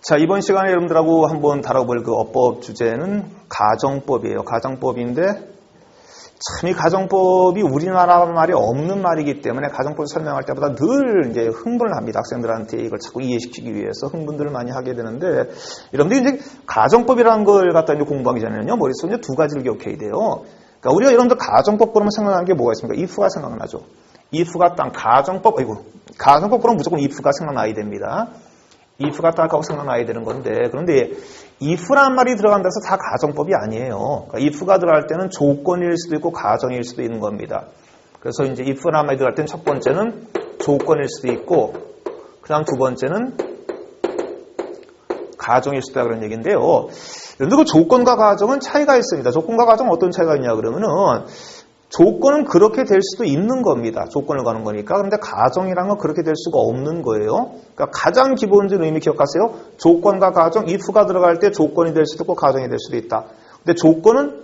자, 이번 시간에 여러분들하고 한번 다뤄볼 그 어법 주제는 가정법이에요. 가정법인데 참 이 가정법이 우리나라 말이 없는 말이기 때문에 가정법을 설명할 때보다 늘 이제 흥분을 합니다. 학생들한테 이걸 자꾸 이해시키기 위해서 흥분들을 많이 하게 되는데, 여러분들이 이제 가정법이라는 걸 갖다 이제 공부하기 전에는요, 머릿속에 두 가지를 기억해야 돼요. 그러니까 우리가 여러분들 가정법 그러면 생각나는 게 뭐가 있습니까? if가 생각나죠. if가 딱 가정법, 가정법 그러면 무조건 if가 생각나야 됩니다. if가 딱 하고 생각나야 되는 건데, 그런데 if란 말이 들어간다고 해서 다 가정법이 아니에요. 그러니까 if가 들어갈 때는 조건일 수도 있고 가정일 수도 있는 겁니다. 그래서 이제 if란 말이 들어갈 때는 첫 번째는 조건일 수도 있고, 그 다음 두 번째는 가정일 수도 있다 그런 얘기인데요. 그런데 그 조건과 가정은 차이가 있습니다. 조건과 가정은 어떤 차이가 있냐 그러면은 조건은 그렇게 될 수도 있는 겁니다. 조건을 가는 거니까. 그런데 가정이라는 건 그렇게 될 수가 없는 거예요. 그러니까 가장 기본적인 의미 기억하세요. 조건과 가정, if가 들어갈 때 조건이 될 수도 있고 가정이 될 수도 있다. 근데 조건은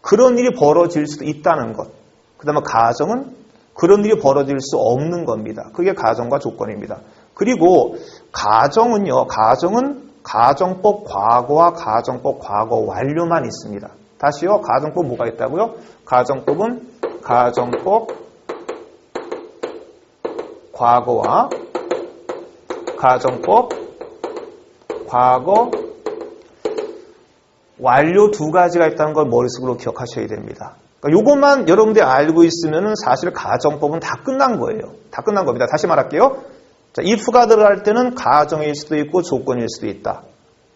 그런 일이 벌어질 수도 있다는 것. 그 다음에 가정은 그런 일이 벌어질 수 없는 겁니다. 그게 가정과 조건입니다. 그리고 가정은요, 가정은 가정법 과거와 가정법 과거 완료만 있습니다. 다시요, 가정법 뭐가 있다고요? 가정법은 가정법 과거와 가정법 과거 완료 두 가지가 있다는 걸 머릿속으로 기억하셔야 됩니다. 그러니까 이것만 여러분들이 알고 있으면 사실 가정법은 다 끝난 거예요. 다 끝난 겁니다. 다시 말할게요. 자, if가 들어갈 때는 가정일 수도 있고 조건일 수도 있다.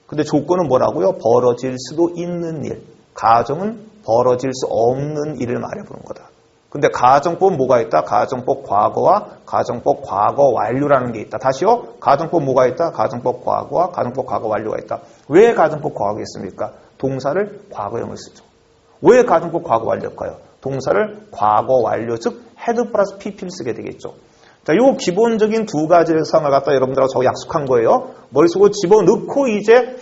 근데 조건은 뭐라고요? 벌어질 수도 있는 일. 가정은 벌어질 수 없는 일을 말해보는 거다. 근데 가정법은 뭐가 있다? 가정법 과거와 가정법 과거 완료라는 게 있다. 다시요. 가정법 뭐가 있다? 가정법 과거와 가정법 과거 완료가 있다. 왜 가정법 과거가 있습니까? 동사를 과거형을 쓰죠. 왜 가정법 과거 완료일까요? 동사를 과거 완료, 즉 had 플러스 pp를 쓰게 되겠죠. 자, 요 기본적인 두 가지의 상을 갖다 여러분들하고 저 약속한 거예요. 머릿속으로 집어넣고 이제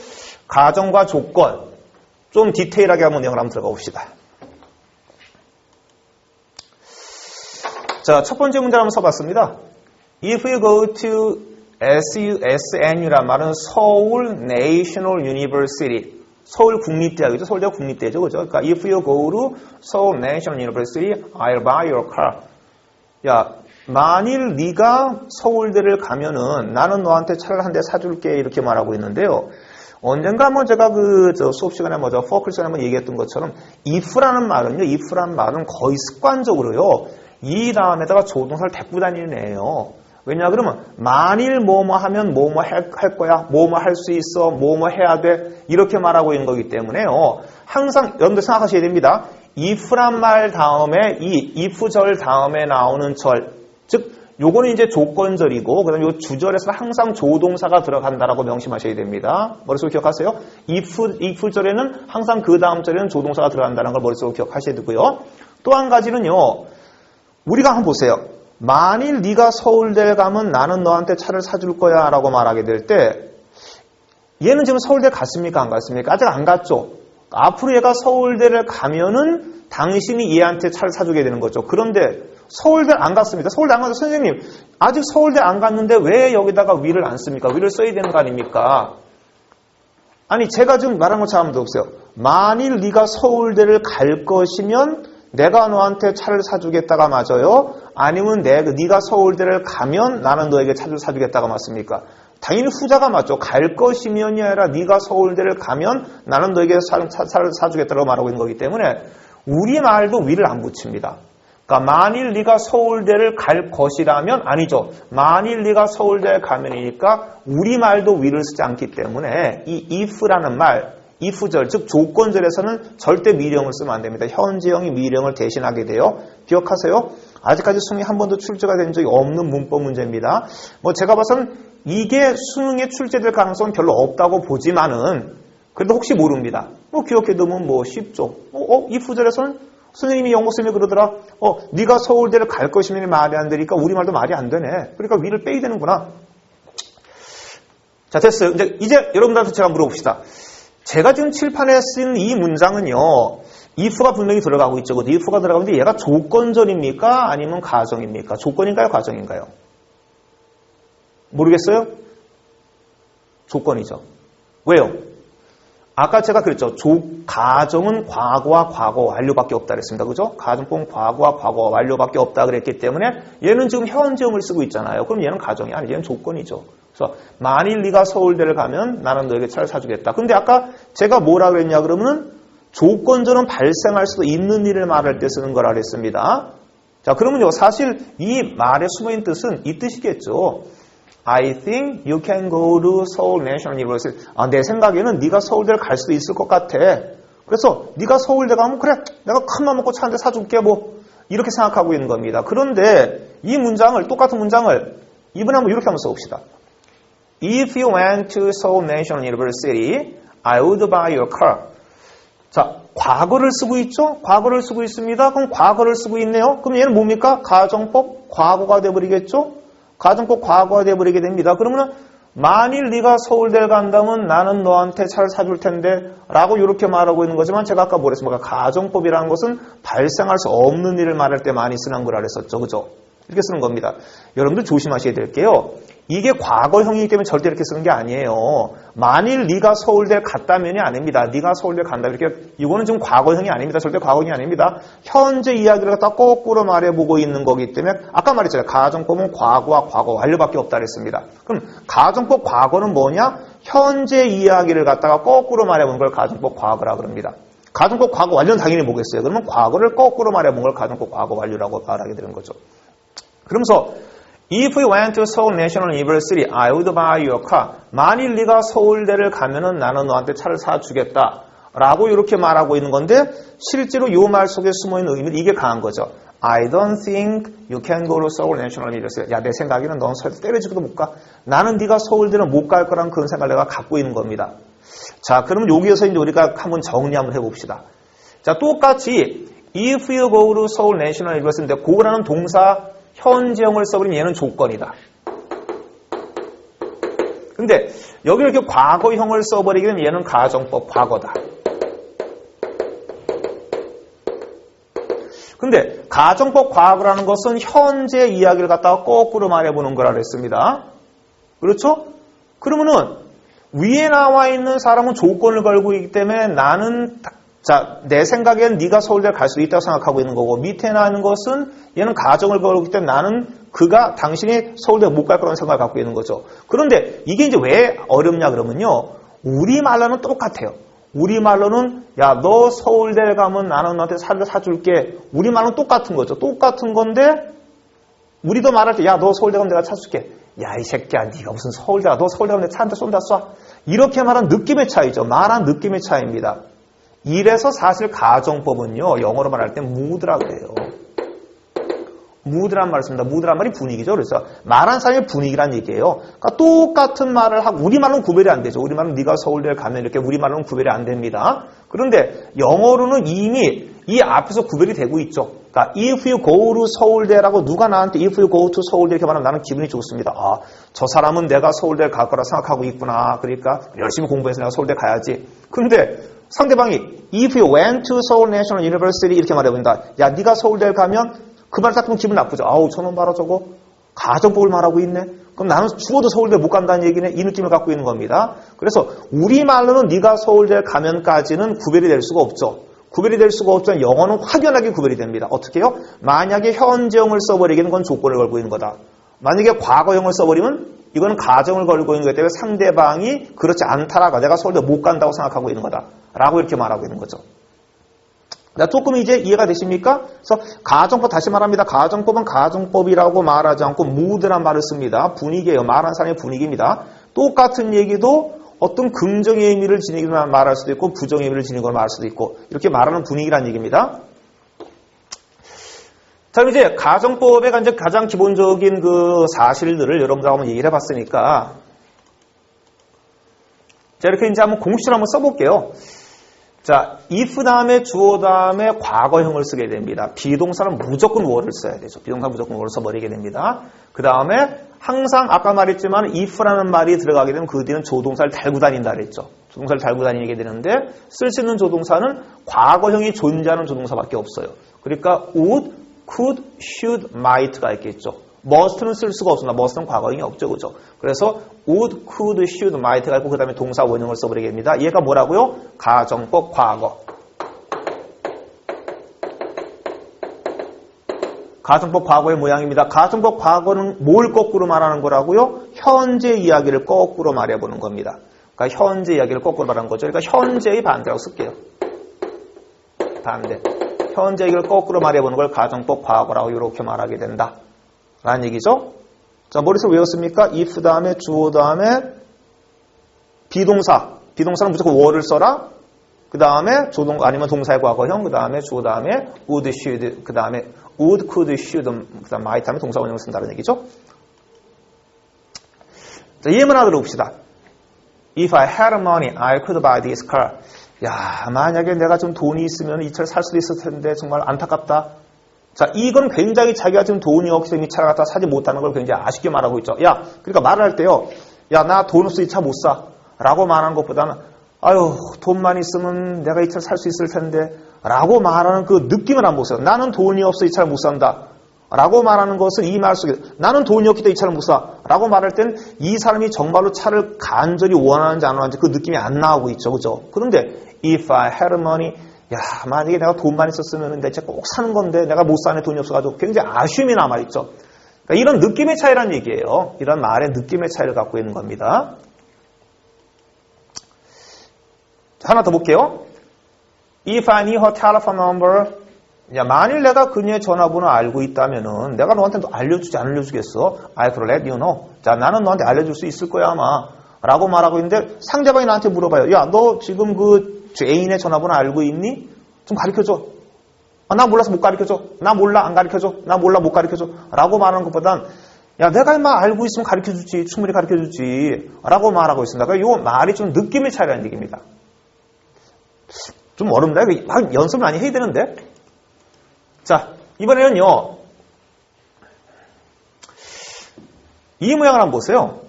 가정과 조건 좀 디테일하게 한번 내용을 한번 들어가 봅시다. 자, 첫 번째 문제를 한번 써봤습니다. If you go to SUSNU란 말은 서울 National University, 서울 국립대학이죠. 서울대학 국립대죠, 그죠? 그러니까 if you go to 서울 National University, I'll buy your car. 야, 만일 네가 서울대를 가면은 나는 너한테 차를 한 대 사줄게 이렇게 말하고 있는데요. 언젠가 한번 제가 수업 시간에 포클 시간에 한번 얘기했던 것처럼 if라는 말은요, if라는 말은 거의 습관적으로요, 이 다음에다가 조동사를 데리고 다니는 애예요. 왜냐 그러면 만일 뭐뭐 하면 뭐뭐 할 거야, 뭐뭐 할 수 있어, 뭐뭐 해야 돼 이렇게 말하고 있는 거기 때문에요. 항상 여러분들 생각하셔야 됩니다. if란 말 다음에 이 if절 다음에 나오는 절, 즉 요거는 이제 조건절이고, 그 다음에 요 주절에서는 항상 조동사가 들어간다라고 명심하셔야 됩니다. 머릿속으로 기억하세요. if절에는 항상 그 다음 절에는 조동사가 들어간다는 걸 머릿속으로 기억하셔야 되고요. 또 한 가지는요, 우리가 한번 보세요. 만일 네가 서울대에 가면 나는 너한테 차를 사줄 거야 라고 말하게 될 때, 얘는 지금 서울대 갔습니까? 안 갔습니까? 아직 안 갔죠. 앞으로 얘가 서울대를 가면은 당신이 얘한테 차를 사주게 되는 거죠. 그런데 서울대 안 갔습니다. 서울대 안 가서 선생님 아직 서울대 안 갔는데 왜 여기다가 위를 안 씁니까? 위를 써야 되는 거 아닙니까? 아니 제가 지금 말한 것처럼 한번 보세요. 만일 네가 서울대를 갈 것이면 내가 너한테 차를 사주겠다가 맞아요? 아니면 네가 서울대를 가면 나는 너에게 차를 사주겠다가 맞습니까? 당연히 후자가 맞죠. 갈 것이면이 아니라 네가 서울대를 가면 나는 너에게 차를 사주겠다고 말하고 있는 거기 때문에 우리말도 위를 안 붙입니다. 그러니까 만일 네가 서울대를 갈 것이라면 아니죠. 만일 네가 서울대에 가면이니까 우리말도 위를 쓰지 않기 때문에 이 if라는 말, if절, 즉 조건절에서는 절대 미령을 쓰면 안 됩니다. 현재형이 미령을 대신하게 돼요. 기억하세요. 아직까지 수능에 한 번도 출제가 된 적이 없는 문법 문제입니다. 제가 봐서는 이게 수능에 출제될 가능성은 별로 없다고 보지만은 그래도 혹시 모릅니다. 기억해두면 쉽죠. if절에서는 선생님이 영어 쌤이 그러더라. 네가 서울대를 갈 것이면 말이 안 되니까 우리말도 말이 안 되네. 그러니까 위를 빼야 되는구나. 자, 됐어요. 이제 여러분들한테 제가 물어봅시다. 제가 지금 칠판에 쓴 이 문장은요, if가 분명히 들어가고 있죠. if가 들어가는데 얘가 조건절입니까? 아니면 가정입니까? 조건인가요? 가정인가요? 모르겠어요? 조건이죠. 왜요? 아까 제가 그랬죠. 가정은 과거와 과거 완료밖에 없다 그랬습니다. 그죠? 가정법은 과거와 과거 완료밖에 없다 그랬기 때문에 얘는 지금 현재형을 쓰고 있잖아요. 그럼 얘는 가정이 아니고 얘는 조건이죠. 그래서 만일 네가 서울대를 가면 나는 너에게 차를 사주겠다. 근데 아까 제가 뭐라 그랬냐 그러면은 조건절은 발생할 수도 있는 일을 말할 때 쓰는 거라 그랬습니다. 자, 그러면요. 사실 이 말에 숨어있는 뜻은 이 뜻이겠죠. I think you can go to Seoul National University. 내 생각에는 네가 서울대를 갈 수도 있을 것 같아. 그래서 네가 서울대 가면 그래, 내가 큰맘 먹고 차 한 대 사줄게 뭐 이렇게 생각하고 있는 겁니다. 그런데 이 문장을 똑같은 문장을 이번에 한번 이렇게 한번 써봅시다. If you went to Seoul National University, I would buy your car. 자, 과거를 쓰고 있죠? 과거를 쓰고 있습니다. 그럼 과거를 쓰고 있네요. 그럼 얘는 뭡니까? 가정법 과거가 돼버리겠죠? 가정법 과거가 돼버리게 됩니다. 그러면 만일 네가 서울대를 간다면 나는 너한테 차를 사줄 텐데 라고 이렇게 말하고 있는 거지만 제가 아까 뭐랬습니까? 가정법이라는 것은 발생할 수 없는 일을 말할 때 많이 쓰는 거라 그랬었죠. 그죠? 이렇게 쓰는 겁니다. 여러분들 조심하셔야 될게요. 이게 과거형이기 때문에 절대 이렇게 쓰는 게 아니에요. 만일 네가 서울대 갔다면이 아닙니다. 네가 서울대 간다 이렇게 이거는 지금 과거형이 아닙니다. 절대 과거형이 아닙니다. 현재 이야기를 갖다 거꾸로 말해보고 있는 거기 때문에 아까 말했잖아요. 가정법은 과거와 과거 완료밖에 없다 그랬습니다. 그럼 가정법 과거는 뭐냐? 현재 이야기를 갖다가 거꾸로 말해보는 걸 가정법 과거라 그럽니다. 가정법 과거 완료는 당연히 뭐겠어요? 그러면 과거를 거꾸로 말해본 걸 가정법 과거 완료라고 말하게 되는 거죠. 그러면서 If you went to Seoul National University, I would buy your car. 만일 네가 서울대를 가면은 나는 너한테 차를 사주겠다. 라고 이렇게 말하고 있는 건데 실제로 이 말 속에 숨어있는 의미는 이게 강한 거죠. I don't think you can go to Seoul National University. 야, 내 생각에는 넌 서울대 때려주기도 못 가. 나는 네가 서울대는 못 갈 거란 그런 생각을 내가 갖고 있는 겁니다. 자, 그러면 여기에서 이제 우리가 한번 정리 한번 해봅시다. 자, 똑같이 If you go to Seoul National University인데 go라는 동사 현재형을 써버리면 얘는 조건이다. 근데 여기 이렇게 과거형을 써버리게 되면 얘는 가정법 과거다. 근데 가정법 과거라는 것은 현재 이야기를 갖다가 거꾸로 말해보는 거라 그랬습니다. 그렇죠? 그러면은 위에 나와 있는 사람은 조건을 걸고 있기 때문에 나는 자, 내 생각엔 네가 서울대를 갈 수 있다고 생각하고 있는 거고 밑에 나는 것은 얘는 가정을 걸고 있기 때문에 나는 당신이 서울대 못 갈 거라는 생각을 갖고 있는 거죠. 그런데 이게 이제 왜 어렵냐 그러면요. 우리말로는 똑같아요. 우리말로는 야, 너 서울대를 가면 나는 너한테 차를 사줄게. 우리말로는 똑같은 거죠. 똑같은 건데 우리도 말할 때 야, 너 서울대 가면 내가 차 줄게. 야, 이 새끼야, 네가 무슨 서울대가 너 서울대 가면 내 차 한 대 쏜다 쏴. 이렇게 말한 느낌의 차이죠. 말한 느낌의 차이입니다. 이래서 사실 가정법은요, 영어로 말할 때 mood라 그래요. mood란 말을 씁니다. mood란 말이 분위기죠. 그래서 말한 사람의 분위기란 얘기예요. 그러니까 똑같은 말을 하고, 우리말로는 구별이 안 되죠. 우리말로는 네가 서울대를 가면 이렇게 우리말로는 구별이 안 됩니다. 그런데 영어로는 이미 이 앞에서 구별이 되고 있죠. 그러니까 if you go to 서울대라고 누가 나한테 if you go to 서울대 이렇게 말하면 나는 기분이 좋습니다. 아, 저 사람은 내가 서울대 갈 거라 생각하고 있구나. 그러니까 열심히 공부해서 내가 서울대 가야지. 그런데 상대방이 if you went to Seoul National University 이렇게 말해본다. 야, 네가 서울대를 가면 그 말 딱 보면 기분 나쁘죠. 아우, 저놈 봐라 저거. 가정법을 말하고 있네. 그럼 나는 죽어도 서울대 못 간다는 얘기네. 이 느낌을 갖고 있는 겁니다. 그래서 우리말로는 네가 서울대 가면까지는 구별이 될 수가 없죠. 구별이 될 수가 없지만 영어는 확연하게 구별이 됩니다. 어떻게 해요? 만약에 현재형을 써버리기는 건 조건을 걸고 있는 거다. 만약에 과거형을 써버리면 이거는 가정을 걸고 있는 거기 때문에 상대방이 그렇지 않다라고 내가 서울대 못 간다고 생각하고 있는 거다. 라고 이렇게 말하고 있는 거죠. 자, 조금 이제 이해가 되십니까? 그래서 가정법 다시 말합니다. 가정법은 가정법이라고 말하지 않고 mood란 말을 씁니다. 분위기예요. 말하는 사람의 분위기입니다. 똑같은 얘기도 어떤 긍정의 의미를 지니는 걸 말할 수도 있고 부정의 의미를 지니는 걸 말할 수도 있고 이렇게 말하는 분위기란 얘기입니다. 자, 그럼 이제 가정법의 이제 가장 기본적인 그 사실들을 여러분들하고 한번 얘기를 해봤으니까 자, 이렇게 이제 한번 공식을 한번 써볼게요. 자, if 다음에 주어 다음에 과거형을 쓰게 됩니다. 비동사는 무조건 were 써야 되죠. 비동사 무조건 were 써버리게 됩니다. 그 다음에 항상 아까 말했지만 if라는 말이 들어가게 되면 그 뒤는 조동사를 달고 다닌다 그랬죠. 조동사를 달고 다니게 되는데 쓸 수 있는 조동사는 과거형이 존재하는 조동사밖에 없어요. 그러니까 would, could, should, might가 있겠죠. must는 쓸 수가 없습니다. must는 과거형이 없죠. 그죠? 그래서 would, could, should, might가 있고 그 다음에 동사 원형을 써버리게 됩니다. 얘가 뭐라고요? 가정법 과거. 가정법 과거의 모양입니다. 가정법 과거는 뭘 거꾸로 말하는 거라고요? 현재 이야기를 거꾸로 말해보는 겁니다. 그러니까 현재 이야기를 거꾸로 말하는 거죠. 그러니까 현재의 반대라고 쓸게요. 반대. 현재 이야기를 거꾸로 말해보는 걸 가정법 과거라고 이렇게 말하게 된다. 라는 얘기죠. 자, 머릿속에 외웠습니까? if 다음에 주어 다음에 비동사. 비동사는 무조건 were를 써라. 그 다음에 조동, 아니면 동사의 과거형. 그 다음에 주어 다음에 would, should. 그 다음에 would, could, should. 그 다음에 might 하면 동사 원형을 쓴다는 얘기죠. 자, 예문 하나 들어봅시다. If I had money, I could buy this car. 야, 만약에 내가 좀 돈이 있으면 이 차를 살 수도 있을 텐데 정말 안타깝다. 자, 이건 굉장히 자기가 지금 돈이 없어서 이 차를 갖다 사지 못하는 걸 굉장히 아쉽게 말하고 있죠. 야, 그러니까 말을 할 때요. 야, 나 돈 없어 이 차 못 사. 라고 말하는 것보다는 아유, 돈만 있으면 내가 이 차를 살 수 있을 텐데 라고 말하는 그 느낌을 한번 보세요. 나는 돈이 없어 이 차를 못 산다. 라고 말하는 것은 이 말 속에 나는 돈이 없기 때문에 이 차를 못 사. 라고 말할 땐 이 사람이 정말로 차를 간절히 원하는지 안 원하는지 그 느낌이 안 나오고 있죠. 그죠? 그런데 if I had money, 야, 만약에 내가 돈만 있었으면 내 차 꼭 사는 건데 내가 못 사네 돈이 없어가지고 굉장히 아쉬움이 남아있죠. 그러니까 이런 느낌의 차이란 얘기예요. 이런 말의 느낌의 차이를 갖고 있는 겁니다. 하나 더 볼게요. If I knew her telephone number, 야, 만일 내가 그녀의 전화번호 알고 있다면은 내가 너한테 알려주지 안 알려주겠어? I could let you know. 자, 나는 너한테 알려줄 수 있을 거야 아마. 라고 말하고 있는데 상대방이 나한테 물어봐요. 야, 너 지금 그 애인의 전화번호 알고 있니? 좀 가르쳐줘. 아, 나 몰라서 못 가르쳐줘. 나 몰라 안 가르쳐줘. 나 몰라 못 가르쳐줘. 라고 말하는 것보단 야, 내가 인마 알고 있으면 가르쳐주지. 충분히 가르쳐주지. 라고 말하고 있습니다. 그러니까 이 말이 좀 느낌의 차이라는 얘기입니다. 좀 어렵나요? 연습을 많이 해야 되는데. 자, 이번에는요. 이 모양을 한번 보세요.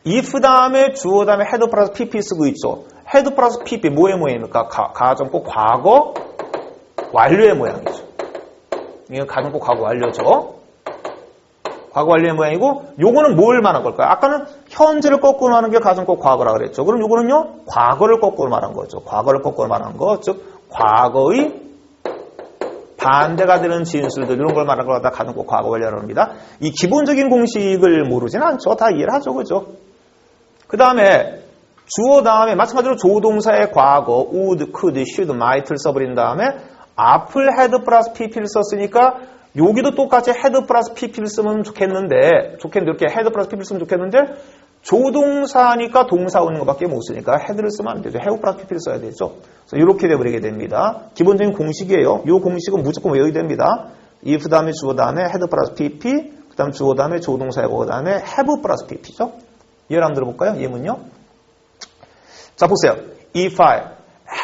if 다음에 주어 다음에 had 플러스 pp 쓰고 있죠. had 플러스 pp 뭐의 모양입니까? 가정법 과거 완료의 모양이죠. 이건 가정법 과거 완료죠. 과거 완료의 모양이고 요거는 뭘 말한 걸까요? 아까는 현재를 거꾸로 말하는 게 가정법 과거라 그랬죠. 그럼 요거는요. 과거를 거꾸로 말한 거죠. 과거를 거꾸로 말한 거. 즉 과거의 반대가 되는 진술들 이런 걸 말하는 걸 갖다 가정법 과거 완료라고 합니다. 이 기본적인 공식을 모르진 않죠. 다 이해를 하죠. 그죠? 그 다음에 주어 다음에 마찬가지로 조동사의 과거 would, could, should, might를 써버린 다음에 앞을 had 플러스 pp를 썼으니까 여기도 똑같이 had 플러스 pp를 쓰면 좋겠는데 이렇게 had 플러스 pp를 쓰면 좋겠는데 조동사니까 동사 오는 것밖에 못 쓰니까 had를 쓰면 안 되죠. have 플러스 pp를 써야 되죠. 그래서 이렇게 돼버리게 됩니다. 기본적인 공식이에요. 이 공식은 무조건 외워야 됩니다. if 다음에 주어 다음에 had 플러스 pp 그 다음 주어 다음에 조동사의 그 다음에 have 플러스 pp죠. 예를 한번 들어볼까요? 예문요. 자, 보세요. if I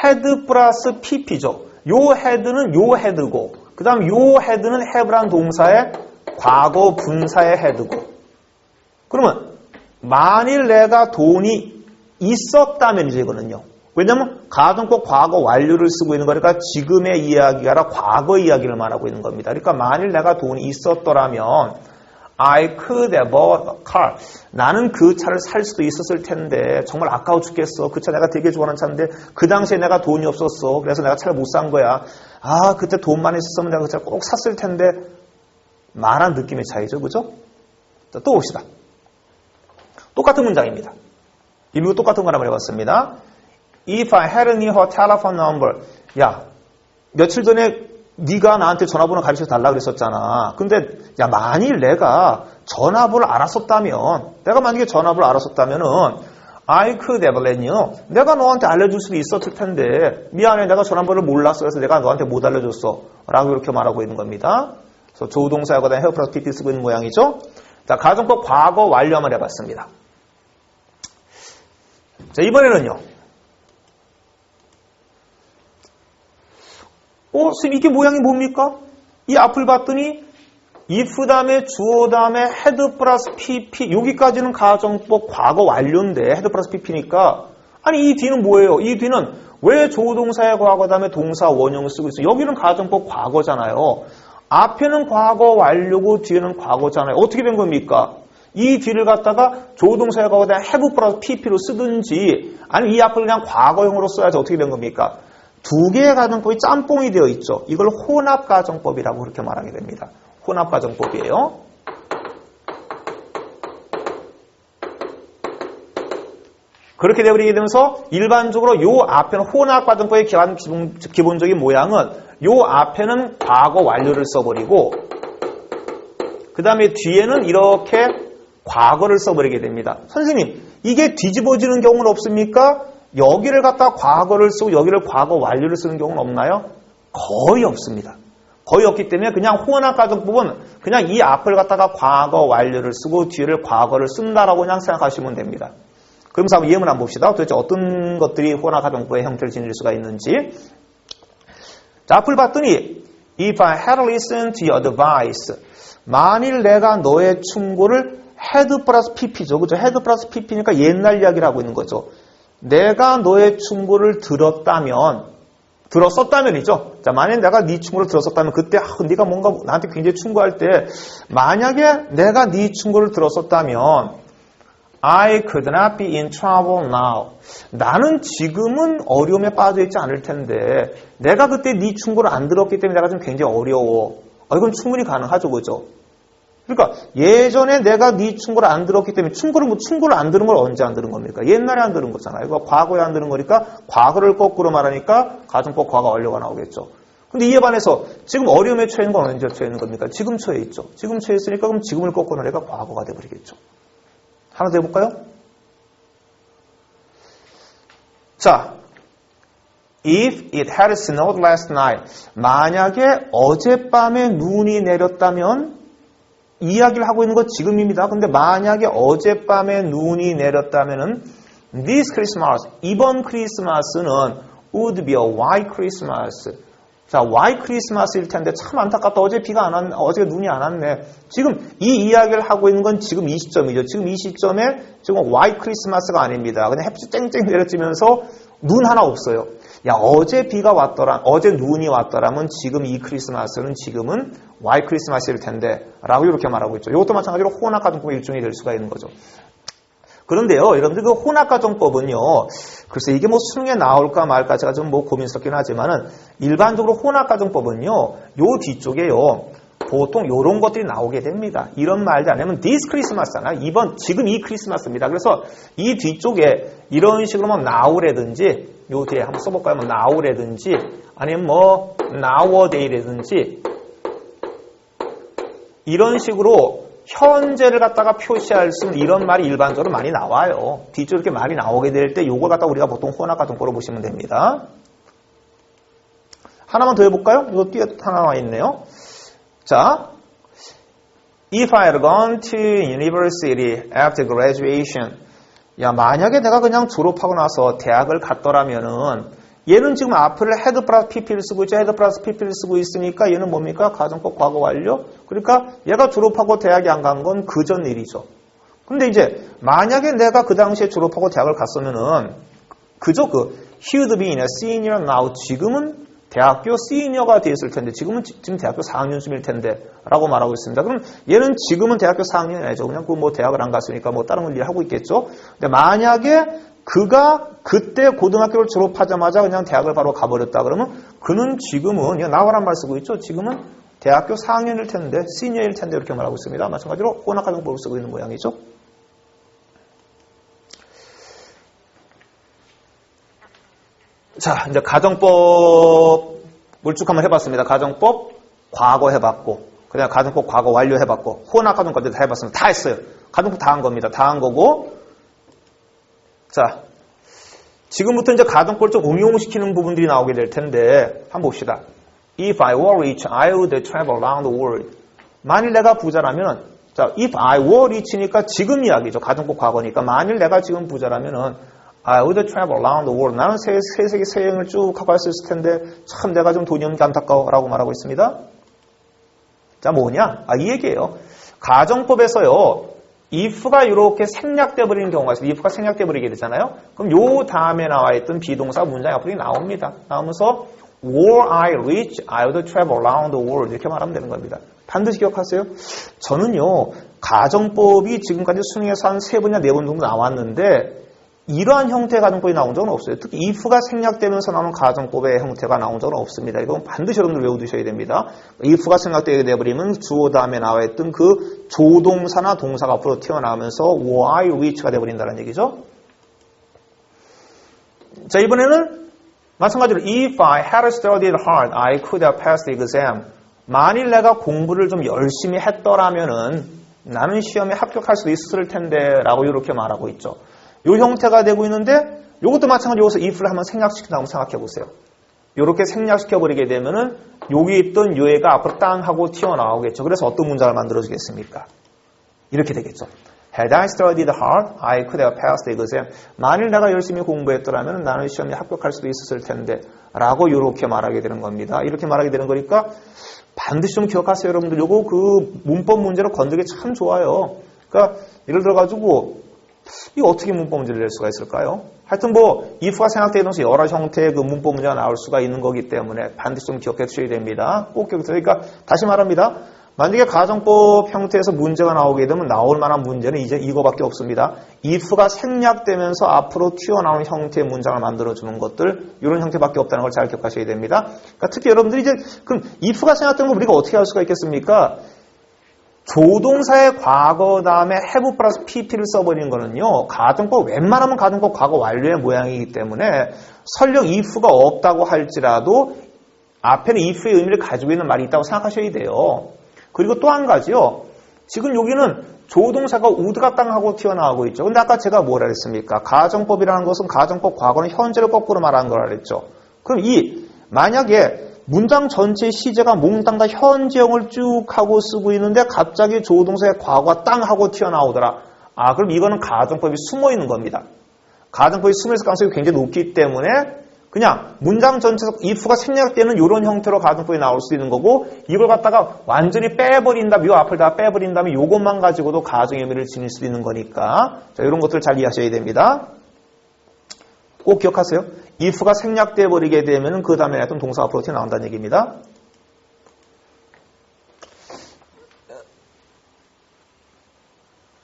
had 플러스 pp죠. 요 had는 요 had고 그 다음 요 had는 have란 동사의 과거 분사의 had고 그러면 만일 내가 돈이 있었다면이죠. 이거는요. 왜냐하면 가정법 과거 완료를 쓰고 있는 거니까 지금의 이야기가 아니라 과거 이야기를 말하고 있는 겁니다. 그러니까 만일 내가 돈이 있었더라면 I could have bought a car. 나는 그 차를 살 수도 있었을 텐데 정말 아까워 죽겠어. 그 차 내가 되게 좋아하는 차인데 그 당시에 내가 돈이 없었어. 그래서 내가 차를 못 산 거야. 아, 그때 돈만 있었으면 내가 그 차를 꼭 샀을 텐데 말한 느낌의 차이죠. 그죠? 자, 또 봅시다. 똑같은 문장입니다. 이미고 똑같은 거 한번 해봤습니다. If I had knew her telephone number. 야, 며칠 전에 네가 나한테 전화번호 가르쳐 달라 그랬었잖아. 근데 야, 만일 내가 전화번호를 알았었다면 내가 만약에 전화번호를 알았었다면은 I could have let you. 내가 너한테 알려줄 수도 있었을 텐데 미안해 내가 전화번호를 몰랐어. 그래서 내가 너한테 못 알려줬어. 라고 이렇게 말하고 있는 겁니다. 그래서 조동사하고 have 플러스 pp 쓰고 있는 모양이죠. 자, 가정법 과거 완료 한번 해봤습니다. 자, 이번에는요. 선생님 이게 모양이 뭡니까? 이 앞을 봤더니 if 다음에 주어 다음에 had 플러스 pp 여기까지는 가정법 과거 완료인데 had 플러스 pp니까 아니 이 뒤는 뭐예요? 이 뒤는 왜 조동사의 과거 다음에 동사 원형을 쓰고 있어요? 여기는 가정법 과거잖아요. 앞에는 과거 완료고 뒤에는 과거잖아요. 어떻게 된 겁니까? 이 뒤를 갖다가 조동사에 가고 have 플러스 pp로 쓰든지 아니면 이 앞을 그냥 과거형으로 써야지 어떻게 된 겁니까? 두 개의 가정법이 짬뽕이 되어 있죠. 이걸 혼합가정법이라고 그렇게 말하게 됩니다. 혼합가정법이에요. 그렇게 되어버리게 되면서 일반적으로 요 앞에는 혼합가정법의 기본적인 모양은 요 앞에는 과거 완료를 써버리고 그 다음에 뒤에는 이렇게 과거를 써버리게 됩니다. 선생님, 이게 뒤집어지는 경우는 없습니까? 여기를 갖다 과거를 쓰고 여기를 과거 완료를 쓰는 경우는 없나요? 거의 없습니다. 거의 없기 때문에 그냥 혼합가정법은 그냥 이 앞을 갖다가 과거 완료를 쓰고 뒤를 과거를 쓴다라고 그냥 생각하시면 됩니다. 그러면서 한번 예문 한번 봅시다. 도대체 어떤 것들이 혼합가정법의 형태를 지닐 수가 있는지. 자, 앞을 봤더니 If I had listened to your advice, 만일 내가 너의 충고를 had 플러스 pp죠. 그죠? had 플러스 pp니까 옛날 이야기를 하고 있는 거죠. 내가 너의 충고를 들었었다면이죠. 자, 만약에 내가 네 충고를 들었었다면 그때 네가 뭔가 나한테 굉장히 충고할 때 만약에 내가 네 충고를 들었었다면 I could not be in trouble now. 나는 지금은 어려움에 빠져 있지 않을 텐데 내가 그때 네 충고를 안 들었기 때문에 내가 좀 굉장히 어려워. 이건 충분히 가능하죠. 그죠? 그러니까 예전에 내가 네 충고를 안 들었기 때문에 충고를 안 들은 걸 언제 안 들은 겁니까? 옛날에 안 들은 거잖아요. 이거 과거에 안 들은 거니까 과거를 거꾸로 말하니까 가정법 과거 완료가 나오겠죠. 근데 이에 반해서 지금 어려움에 처해 있는 건 언제 처해 있는 겁니까? 지금 처해 있죠. 지금 처해 있으니까 그럼 지금을 거꾸로 내가 과거가 돼버리겠죠. 하나 더 해볼까요? 자, If it had snowed last night, 만약에 어젯밤에 눈이 내렸다면 이야기를 하고 있는 건 지금입니다. 근데 만약에 어젯밤에 눈이 내렸다면은 this Christmas, 이번 크리스마스는 would be a white Christmas. 자, white Christmas일 텐데 참 안타깝다. 어제 비가 안 왔네. 어제 눈이 안 왔네. 지금 이 이야기를 하고 있는 건 지금 이 시점이죠. 지금 이 시점에 지금 white Christmas가 아닙니다. 그냥 햇빛이 쨍쨍 내려지면서 눈 하나 없어요. 야, 어제 비가 왔더라, 어제 눈이 왔더라면 지금 이 크리스마스는 지금은 white Christmas일 텐데 라고 이렇게 말하고 있죠. 이것도 마찬가지로 혼합가정법의 일종이 될 수가 있는 거죠. 그런데요, 여러분들 그 혼합가정법은요, 글쎄 이게 뭐 수능에 나올까 말까 제가 좀 뭐 고민스럽긴 하지만은 일반적으로 혼합가정법은요, 요 뒤쪽에요, 보통 요런 것들이 나오게 됩니다. 이런 말들 안 하면 this Christmas잖아. 지금 이 크리스마스입니다. 그래서 이 뒤쪽에 이런 식으로 뭐 now라든지 요 뒤에 한번 써볼까요? 뭐 now라든지 아니면 뭐 nowaday라든지 이런 식으로 현재를 갖다가 표시할 수 있는 이런 말이 일반적으로 많이 나와요. 뒤쪽에 이렇게 말이 나오게 될 때 요걸 갖다가 우리가 보통 혼합가정법으로 보시면 됩니다. 하나만 더 해볼까요? 이거 뒤에 하나 나와 있네요. 자, If I had gone to university after graduation, 야, 만약에 내가 그냥 졸업하고 나서 대학을 갔더라면은 얘는 지금 앞을 had 플러스 pp를 쓰고 있죠. had 플러스 pp를 쓰고 있으니까 얘는 뭡니까? 가정법 과거 완료. 그러니까 얘가 졸업하고 대학에 안 간 건 그 전 일이죠. 근데 이제 만약에 내가 그 당시에 졸업하고 대학을 갔으면은 그저 he would be in a senior now. 지금은 대학교 시니어가 되었을 텐데 지금 대학교 4학년쯤일 텐데 라고 말하고 있습니다. 그럼 얘는 지금은 대학교 4학년이 아니죠. 그냥 뭐 대학을 안 갔으니까 뭐 다른 일 하고 있겠죠. 근데 만약에 그가 그때 고등학교를 졸업하자마자 그냥 대학을 바로 가버렸다 그러면 그는 지금은 나와란 말 쓰고 있죠. 지금은 대학교 4학년일 텐데 시니어일 텐데 이렇게 말하고 있습니다. 마찬가지로 혼합가정법을 쓰고 있는 모양이죠. 자, 이제 가정법을 쭉 한번 해봤습니다. 가정법 과거 해봤고, 그냥 가정법 과거 완료 해봤고, 혼합가정법도 다 해봤습니다. 다 했어요. 가정법 다 한 겁니다. 다 한 거고, 자, 지금부터 이제 가정법을 좀 응용시키는 부분들이 나오게 될 텐데, 한번 봅시다. If I were rich, I would travel around the world. 만일 내가 부자라면, 자, if I were rich니까 지금 이야기죠. 가정법 과거니까. 만일 내가 지금 부자라면은, I would travel around the world. 나는 세계 여행을 쭉 하고 할 수 있을 텐데 참 내가 좀 돈이 없는 게 안타까워라고 말하고 있습니다. 자, 뭐냐? 이 얘기예요. 가정법에서요. if가 이렇게 생략돼 버리는 경우가 있어요. if가 생략돼 버리게 되잖아요. 그럼 요 다음에 나와 있던 비동사 문장이 앞으로 나옵니다. 나오면서 Were I rich, I would travel around the world. 이렇게 말하면 되는 겁니다. 반드시 기억하세요. 저는요, 가정법이 지금까지 수능에서 한 3번이나 4번 정도 나왔는데 이러한 형태의 가정법이 나온 적은 없어요. 특히 if가 생략되면서 나오는 가정법의 형태가 나온 적은 없습니다. 이건 반드시 여러분들 외워두셔야 됩니다. if가 생략되게 되어버리면 주어 다음에 나와 있던 그 조동사나 동사가 앞으로 튀어나오면서 were I rich가 되어버린다는 얘기죠. 자, 이번에는 마찬가지로 if I had studied hard, I could have passed the exam. 만일 내가 공부를 좀 열심히 했더라면은 나는 시험에 합격할 수도 있었을 텐데 라고 이렇게 말하고 있죠. 이 형태가 되고 있는데 이것도 마찬가지로 여기서 if를 한번 생략시킨다고 한번 생각해 보세요. 이렇게 생략시켜 버리게 되면은 여기 있던 요애가 앞으로 땅 하고 튀어나오겠죠. 그래서 어떤 문장을 만들어 주겠습니까? 이렇게 되겠죠. Had I studied hard, I could have passed the exam. 만일 내가 열심히 공부했더라면 나는 시험에 합격할 수도 있었을 텐데 라고 이렇게 말하게 되는 겁니다. 이렇게 말하게 되는 거니까 반드시 좀 기억하세요. 여러분들 요거 그 문법 문제로 건드리기 참 좋아요. 그러니까 예를 들어가지고 이거 어떻게 문법 문제를 낼 수가 있을까요? 하여튼 뭐 if가 생략되면서 여러 형태의 그 문법 문제가 나올 수가 있는 거기 때문에 반드시 좀 기억해 주셔야 됩니다. 꼭 기억해. 그러니까 다시 말합니다. 만약에 가정법 형태에서 문제가 나오게 되면 나올 만한 문제는 이제 이거밖에 없습니다. if가 생략되면서 앞으로 튀어나오는 형태의 문장을 만들어주는 것들, 이런 형태밖에 없다는 걸 잘 기억하셔야 됩니다. 그러니까 특히 여러분들이 이제 그럼 if가 생략되는 거 우리가 어떻게 할 수가 있겠습니까? 조동사의 과거 다음에 have 플러스 pp를 써버리는 거는요. 가정법 웬만하면 가정법 과거 완료의 모양이기 때문에 설령 if가 없다고 할지라도 앞에는 if의 의미를 가지고 있는 말이 있다고 생각하셔야 돼요. 그리고 또 한 가지요. 지금 여기는 조동사가 would가 땅하고 튀어나오고 있죠. 근데 아까 제가 뭐라 그랬습니까? 가정법이라는 것은 가정법 과거는 현재를 거꾸로 말하는 거라 그랬죠. 그럼 만약에 문장 전체의 시제가 몽땅 다 현재형을 쭉 하고 쓰고 있는데 갑자기 조동사의 과거가 땅 하고 튀어나오더라. 그럼 이거는 가정법이 숨어 있는 겁니다. 가정법이 숨어 있을 가능성이 굉장히 높기 때문에 그냥 문장 전체에서 if가 생략되는 이런 형태로 가정법이 나올 수 있는 거고 이걸 갖다가 완전히 빼버린다, 이 앞을 다 빼버린 다음에 이것만 가지고도 가정의 의미를 지닐 수 있는 거니까 자, 이런 것들을 잘 이해하셔야 됩니다. 꼭 기억하세요. if가 생략돼 버리게 되면 그 다음에 어떤 동사가 앞으로 튀어나온다는 얘기입니다.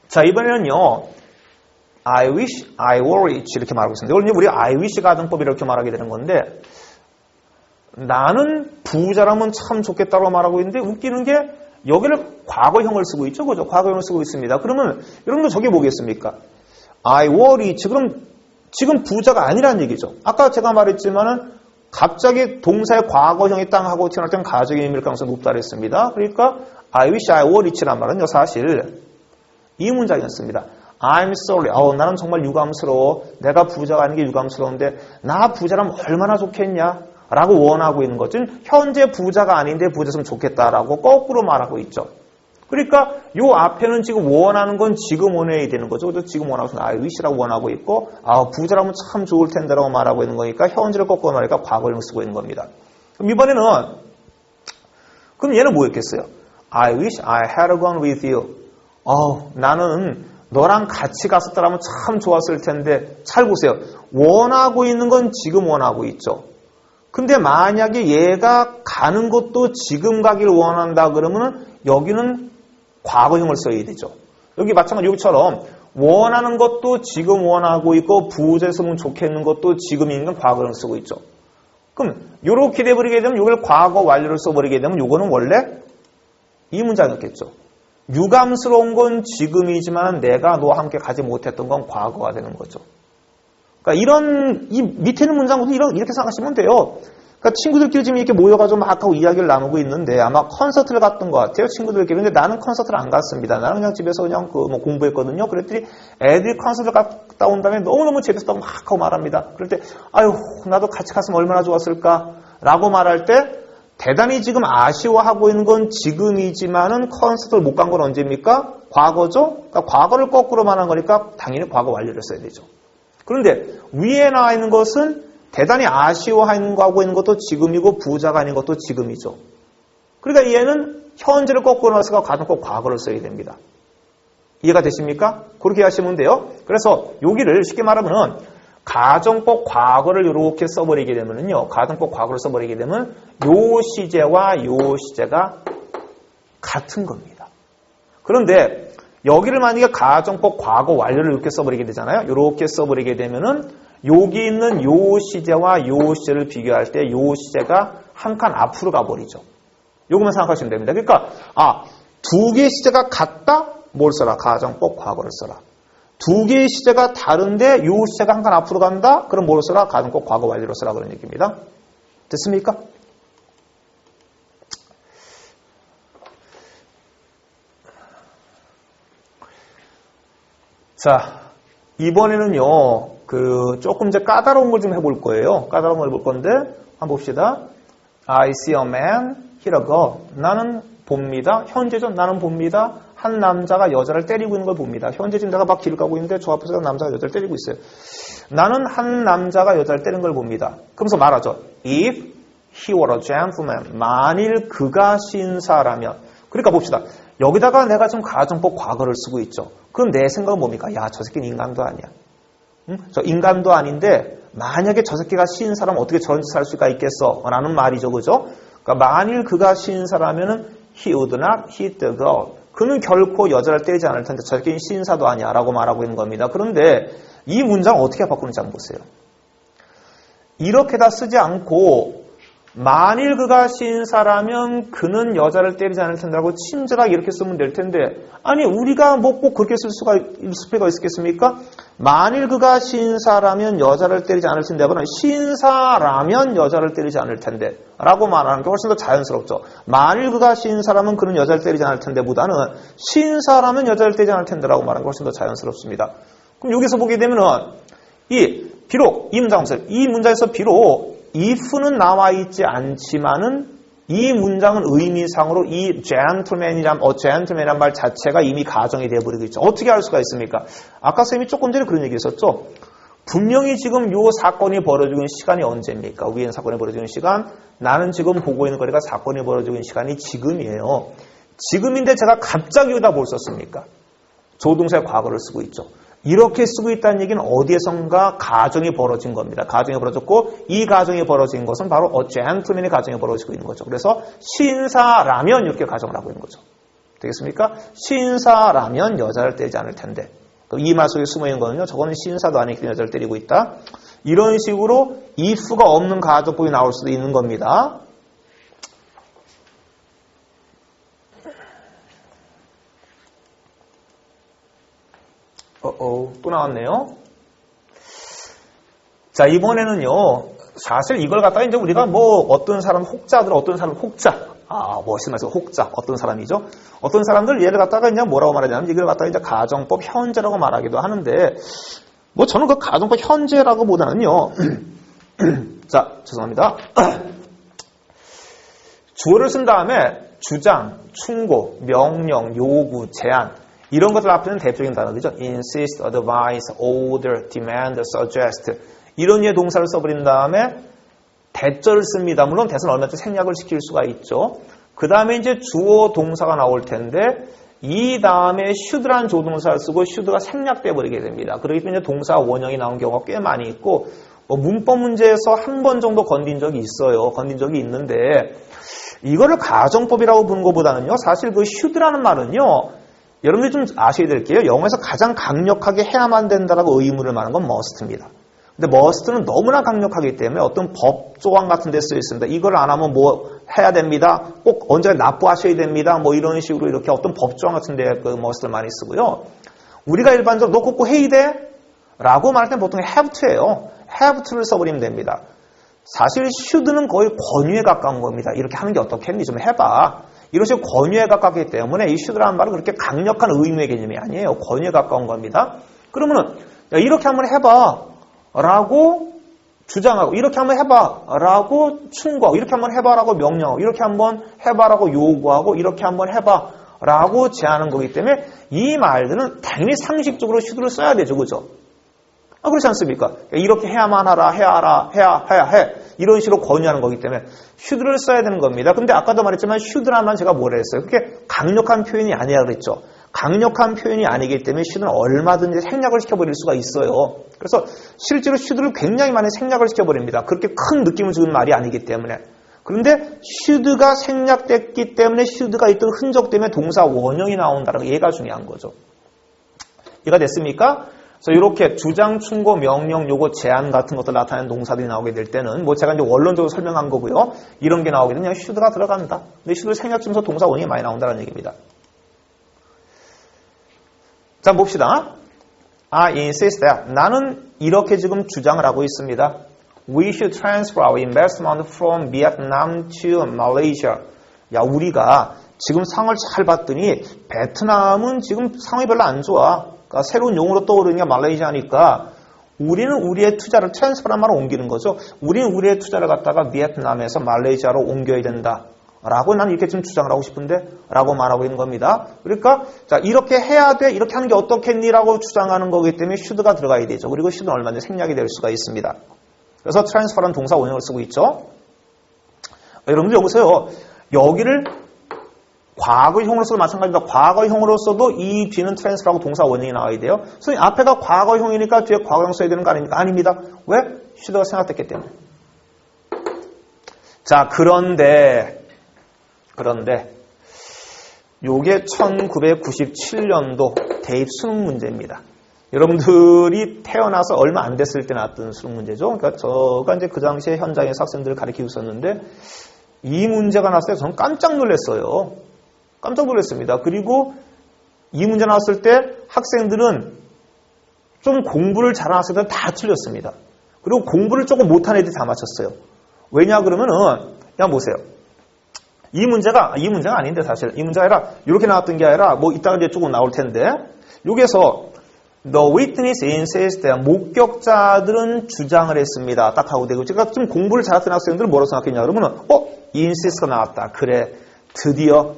자, 이번에는요. I wish I were rich 이렇게 말하고 있습니다. 이걸 우리 I wish 가정법 이렇게 말하게 되는 건데 나는 부자라면 참 좋겠다고 말하고 있는데 웃기는 게 여기를 과거형을 쓰고 있죠. 그죠? 과거형을 쓰고 있습니다. 그러면 여러분들 저게 뭐겠습니까? I were rich. 그럼 지금 부자가 아니라는 얘기죠. 아까 제가 말했지만은 갑자기 동사의 과거형이 땅 하고 튀어나올 때는 가정의 의미일 가능성이 높다 그랬습니다. 그러니까 I wish I were rich란 말은요. 사실 이 문장이었습니다. I'm sorry. 나는 정말 유감스러워. 내가 부자가 아닌 게 유감스러운데 나 부자라면 얼마나 좋겠냐? 라고 원하고 있는 것은 현재 부자가 아닌데 부자였으면 좋겠다라고 거꾸로 말하고 있죠. 그러니까 요 앞에는 지금 원하는 건 지금 원해야 되는 거죠. 그래서 지금 원하고 있는 I wish라고 원하고 있고 부자라면 참 좋을 텐데라고 말하고 있는 거니까 현재를 거꾸로 말하니까 과거를 쓰고 있는 겁니다. 그럼 이번에는 그럼 얘는 뭐였겠어요? I wish I had gone with you. 나는 너랑 같이 갔었더라면 참 좋았을 텐데 잘 보세요. 원하고 있는 건 지금 원하고 있죠. 근데 만약에 얘가 가는 것도 지금 가길 원한다 그러면 여기는 과거형을 써야 되죠. 여기 마찬가지 여기처럼 원하는 것도 지금 원하고 있고 부재성은 좋겠는 것도 지금 있는 건 과거형을 쓰고 있죠. 그럼 이렇게 돼버리게 되면 이걸 과거 완료를 써버리게 되면 이거는 원래 이 문장이었겠죠. 유감스러운 건 지금이지만 내가 너와 함께 가지 못했던 건 과거가 되는 거죠. 그러니까 이 밑에 있는 문장도 이렇게 생각하시면 돼요. 그러니까 친구들끼리 지금 이렇게 모여가지고 막 하고 이야기를 나누고 있는데 아마 콘서트를 갔던 것 같아요. 친구들끼리. 근데 나는 콘서트를 안 갔습니다. 나는 그냥 집에서 그냥 공부했거든요. 그랬더니 애들이 콘서트를 갔다 온 다음에 너무너무 재밌었다고 막 하고 말합니다. 그럴 때 아유 나도 같이 갔으면 얼마나 좋았을까 라고 말할 때 대단히 지금 아쉬워하고 있는 건 지금이지만은 콘서트를 못 간 건 언제입니까? 과거죠? 그러니까 과거를 거꾸로 말한 거니까 당연히 과거 완료를 써야 되죠. 그런데 위에 나와 있는 것은 대단히 아쉬워하고 있는 것도 지금이고 부자가 아닌 것도 지금이죠. 그러니까 얘는 현재를 거꾸로 나서가 가정법 과거를 써야 됩니다. 이해가 되십니까? 그렇게 하시면 돼요. 그래서 여기를 쉽게 말하면 가정법 과거를 이렇게 써버리게 되면은요, 가정법 과거를 써버리게 되면 요 시제와 요 시제가 같은 겁니다. 그런데 여기를 만약에 가정법 과거 완료를 이렇게 써버리게 되잖아요. 이렇게 써버리게 되면은 여기 있는 요 시제와 요 시제를 비교할 때 요 시제가 한 칸 앞으로 가버리죠. 요것만 생각하시면 됩니다. 그러니까 두 개의 시제가 같다? 뭘 써라? 가정법 과거를 써라. 두 개의 시제가 다른데 요 시제가 한 칸 앞으로 간다? 그럼 뭘 써라? 가정법 과거 완료로 써라 그런 얘기입니다. 됐습니까? 자, 이번에는요, 조금 이제 까다로운 걸 좀 해볼 거예요. 까다로운 걸 해볼 건데, 한번 봅시다. I see a man, hear a girl. 나는 봅니다. 현재죠. 나는 봅니다. 한 남자가 여자를 때리고 있는 걸 봅니다. 현재 지금 내가 막 길을 가고 있는데 저 앞에서 남자가 여자를 때리고 있어요. 나는 한 남자가 여자를 때리는 걸 봅니다. 그러면서 말하죠. If he were a gentleman. 만일 그가 신사라면. 그러니까 봅시다. 여기다가 내가 지금 가정법 과거를 쓰고 있죠. 그럼 내 생각은 뭡니까? 야, 저 새끼는 인간도 아니야. 응? 저 인간도 아닌데 만약에 저 새끼가 신사라면 어떻게 저런 짓을 할 수가 있겠어? 라는 말이죠. 그죠? 그러니까 만일 그가 신사라면은 he would not hit the girl. 그는 결코 여자를 때리지 않을 텐데 저 새끼는 신사도 아니야 라고 말하고 있는 겁니다. 그런데 이 문장을 어떻게 바꾸는지 한번 보세요. 이렇게 다 쓰지 않고 만일 그가 신사라면 그는 여자를 때리지 않을 텐데라고 친절하게 이렇게 쓰면 될 텐데 아니 우리가 뭐 꼭 그렇게 쓸 필요가 있겠습니까? 만일 그가 신사라면 여자를 때리지 않을 텐데보다는 신사라면 여자를 때리지 않을 텐데 라고 말하는 게 훨씬 더 자연스럽죠. 만일 그가 신사라면 그는 여자를 때리지 않을 텐데보다는 신사라면 여자를 때리지 않을 텐데라고 말하는 게 훨씬 더 자연스럽습니다. 그럼 여기서 보게 되면은 비록 이 문장에서 비록 if는 나와 있지 않지만은 이 문장은 의미상으로 이 gentleman이란 말 자체가 이미 가정이 되어버리고 있죠. 어떻게 할 수가 있습니까? 아까 쌤이 조금 전에 그런 얘기 했었죠. 분명히 지금 요 사건이 벌어지고 있는 시간이 언제입니까? 위엔 사건이 벌어지는 시간. 나는 지금 보고 있는 거리가 사건이 벌어지고 있는 시간이 지금이에요. 지금인데 제가 갑자기 여기다 뭘 썼습니까? 조동사의 과거를 쓰고 있죠. 이렇게 쓰고 있다는 얘기는 어디에선가 가정이 벌어진 겁니다. 가정이 벌어졌고 이 가정이 벌어진 것은 바로 gentleman의 가정이 벌어지고 있는 거죠. 그래서 신사라면 이렇게 가정을 하고 있는 거죠. 되겠습니까? 신사라면 여자를 때리지 않을 텐데 이 말 속에 숨어있는 거는요. 저거는 신사도 아니기 때문에 여자를 때리고 있다. 이런 식으로 if가 없는 가정법이 나올 수도 있는 겁니다. 또 나왔네요. 자, 이번에는요, 사실 이걸 갖다가 이제 우리가 어떤 사람 혹자, 멋있는 말씀, 혹자, 어떤 사람이죠? 어떤 사람들 얘를 갖다가 이제 뭐라고 말하냐면 이걸 갖다가 이제 가정법 현재라고 말하기도 하는데, 저는 그 가정법 현재라고 보다는요, 자, 죄송합니다. 주어를 쓴 다음에 주장, 충고, 명령, 요구, 제안, 이런 것들 앞에는 대표적인 단어들이죠. insist, advise, order, demand, suggest. 이런 류의 동사를 써버린 다음에 대절을 씁니다. 물론 대사는 얼마든지 생략을 시킬 수가 있죠. 그 다음에 이제 주어 동사가 나올 텐데 이 다음에 should라는 조동사를 쓰고 should가 생략돼 버리게 됩니다. 그렇기 때문에 동사 원형이 나온 경우가 꽤 많이 있고 문법 문제에서 한 번 정도 건진 적이 있어요. 건진 적이 있는데 이거를 가정법이라고 부르는 것보다는요. 사실 그 should라는 말은요. 여러분들이 좀 아셔야 될 게요. 영어에서 가장 강력하게 해야만 된다라고 의무를 말하는 건 must입니다. 근데 must는 너무나 강력하기 때문에 어떤 법 조항 같은 데 쓰여 있습니다. 이걸 안 하면 해야 됩니다. 꼭 언제나 납부하셔야 됩니다. 이런 식으로 이렇게 어떤 법 조항 같은 데 그 must를 많이 쓰고요. 우리가 일반적으로 너 꼭 해야 돼? 라고 말할 때 보통 have to예요. have to를 써버리면 됩니다. 사실 should는 거의 권유에 가까운 겁니다. 이렇게 하는 게 어떻겠니? 좀 해봐. 이런 식으로 권유에 가깝기 때문에 이 should라는 말은 그렇게 강력한 의무의 개념이 아니에요. 권유에 가까운 겁니다. 그러면은 이렇게 한번 해봐 라고 주장하고 이렇게 한번 해봐 라고 충고하고 이렇게 한번 해봐 라고 명령하고 이렇게 한번 해봐 라고 요구하고 이렇게 한번 해봐 라고 제안하는 거기 때문에 이 말들은 당연히 상식적으로 should를 써야 되죠. 그죠? 그렇지 않습니까? 이렇게 해야만 해야 해. 이런 식으로 권유하는 거기 때문에 should를 써야 되는 겁니다. 근데 아까도 말했지만 should라면 제가 뭐라 했어요? 그렇게 강력한 표현이 아니라 그랬죠. 강력한 표현이 아니기 때문에 should는 얼마든지 생략을 시켜버릴 수가 있어요. 그래서 실제로 should를 굉장히 많이 생략을 시켜버립니다. 그렇게 큰 느낌을 주는 말이 아니기 때문에. 그런데 should가 생략됐기 때문에 should가 있던 흔적 때문에 동사 원형이 나온다는 얘가 중요한 거죠. 이해가 됐습니까? 그래서 이렇게 주장, 충고, 명령, 요구, 제안 같은 것들 나타내는 동사들이 나오게 될 때는 뭐 제가 이제 원론적으로 설명한 거고요. 이런 게 나오게 되면 should가 들어간다. 근데 should를 생략하면서 동사 원형이 많이 나온다는 얘기입니다. 자, 봅시다. I insist that 나는 이렇게 지금 주장을 하고 있습니다. We should transfer our investment from Vietnam to Malaysia. 야, 우리가 지금 상황을 잘 봤더니 베트남은 지금 상황이 별로 안 좋아. 그러니까 새로운 용어로 떠오르는 게 말레이시아니까 우리는 우리의 투자를 트랜스퍼란 말을 옮기는 거죠. 우리는 우리의 투자를 갖다가 베트남에서 말레이시아로 옮겨야 된다. 라고 나는 이렇게 좀 주장을 하고 싶은데 라고 말하고 있는 겁니다. 그러니까 자 이렇게 해야 돼. 이렇게 하는 게 어떻겠니? 라고 주장하는 거기 때문에 should가 들어가야 되죠. 그리고 should는 얼마든지 생략이 될 수가 있습니다. 그래서 transfer라는 동사 원형을 쓰고 있죠. 여러분들 여보세요. 여기를 과거형으로 써도 마찬가지입니다. 과거형으로 써도 이 뒤는 transfer하고 동사 원형이 나와야 돼요. 선생님 앞에가 과거형이니까 뒤에 과거형 써야 되는 거 아닙니까? 아닙니다. 왜? should가 생략됐기 때문에. 자 그런데 요게 1997년도 대입 수능 문제입니다. 여러분들이 태어나서 얼마 안 됐을 때 나왔던 수능 문제죠. 그러니까 제가 이제 그 당시에 현장에서 학생들을 가르치고 있었는데 이 문제가 나왔을 때 저는 깜짝 놀랐어요. 깜짝 놀랐습니다. 그리고 이 문제 나왔을 때 학생들은 좀 공부를 잘하는 학생들은 다 틀렸습니다. 그리고 공부를 조금 못한 애들이 다 맞췄어요. 왜냐 그러면은 그냥 보세요. 이 문제가 아닌데 사실 이 문제가 아니라 이렇게 나왔던 게 아니라 뭐 이따가 이제 조금 나올 텐데 여기에서 The witness insists 목격자들은 주장을 했습니다. 딱 하고 되고 제가 좀 공부를 잘했던 학생들은 뭐라고 생각했냐 그러면은 insist가 나왔다. 그래 드디어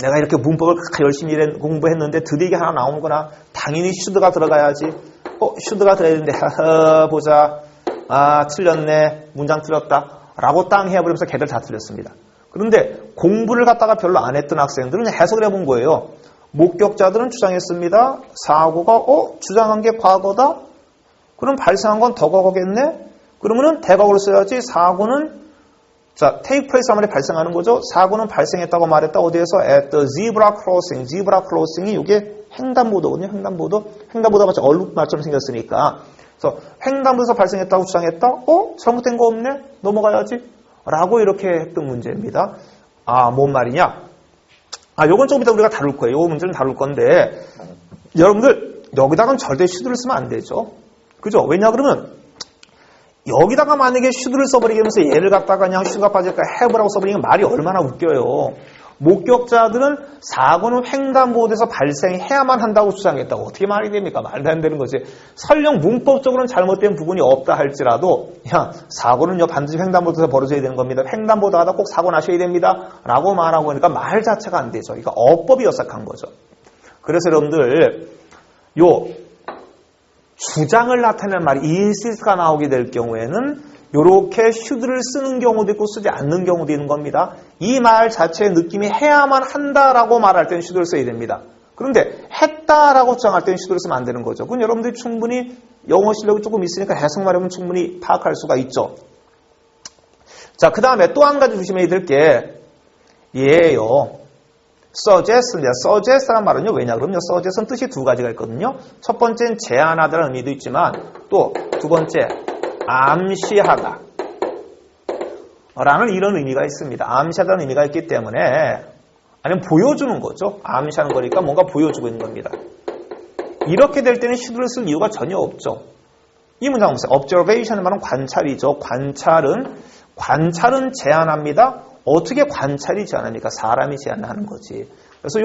내가 이렇게 문법을 열심히 공부했는데 드디어 이게 하나 나오는구나. 당연히 should가 들어가야지. should가 들어야 되는데 보자. 틀렸네. 문장 틀렸다. 라고 땅 해버리면서 걔들 다 틀렸습니다. 그런데 공부를 갖다가 별로 안 했던 학생들은 해석을 해본 거예요. 목격자들은 주장했습니다. 사고가 주장한 게 과거다? 그럼 발생한 건 더 과거겠네? 그러면은 대과거를 써야지. 사고는 자 take place 하면 발생하는 거죠. 사고는 발생했다고 말했다. 어디에서? at the zebra crossing. zebra crossing이 이게 횡단보도거든요. 횡단보도가 마치 얼룩말처럼 생겼으니까. 그래서 횡단보도에서 발생했다고 주장했다. 잘못된 거 없네? 넘어가야지. 라고 이렇게 했던 문제입니다. 뭔 말이냐? 요건 조금 이따 우리가 다룰 거예요. 요 문제는 다룰 건데, 여러분들, 여기다가는 절대 should를 쓰면 안 되죠. 그죠? 왜냐, 그러면, 여기다가 만약에 should를 써버리면서 얘를 갖다가 그냥 should가 빠질까 have라고 써버리면 말이 얼마나 웃겨요. 목격자들은 사고는 횡단보도에서 발생해야만 한다고 주장했다고. 어떻게 말이 됩니까? 말도 안 되는 거지. 설령 문법적으로는 잘못된 부분이 없다 할지라도 사고는요 반드시 횡단보도에서 벌어져야 되는 겁니다. 횡단보도 하다 꼭 사고 나셔야 됩니다. 라고 말하고 하니까 말 자체가 안 되죠. 그러니까 어법이 어색한 거죠. 그래서 여러분들 요 주장을 나타내는 말이 insist가 나오게 될 경우에는 이렇게 should를 쓰는 경우도 있고 쓰지 않는 경우도 있는 겁니다. 이 말 자체의 느낌이 해야만 한다라고 말할 때는 should를 써야 됩니다. 그런데 했다라고 주장할 때는 should를 쓰면 안 되는 거죠. 그건 여러분들이 충분히 영어 실력이 조금 있으니까 해석만 하면 충분히 파악할 수가 있죠. 자, 그 다음에 또 한 가지 조심해야 될 게 얘예요. suggest라는 말은요. 왜냐 그러면요. suggest는 뜻이 두 가지가 있거든요. 첫 번째는 제안하다라는 의미도 있지만 또 두 번째 암시하다 라는 이런 의미가 있습니다. 암시하다는 의미가 있기 때문에 아니면 보여주는 거죠. 암시하는 거니까 뭔가 보여주고 있는 겁니다. 이렇게 될 때는 should를 쓸 이유가 전혀 없죠. 이 문장 보세요. observation은 말은 관찰이죠. 관찰은 제안합니다. 어떻게 관찰이 제안합니까? 사람이 제안하는 거지. 그래서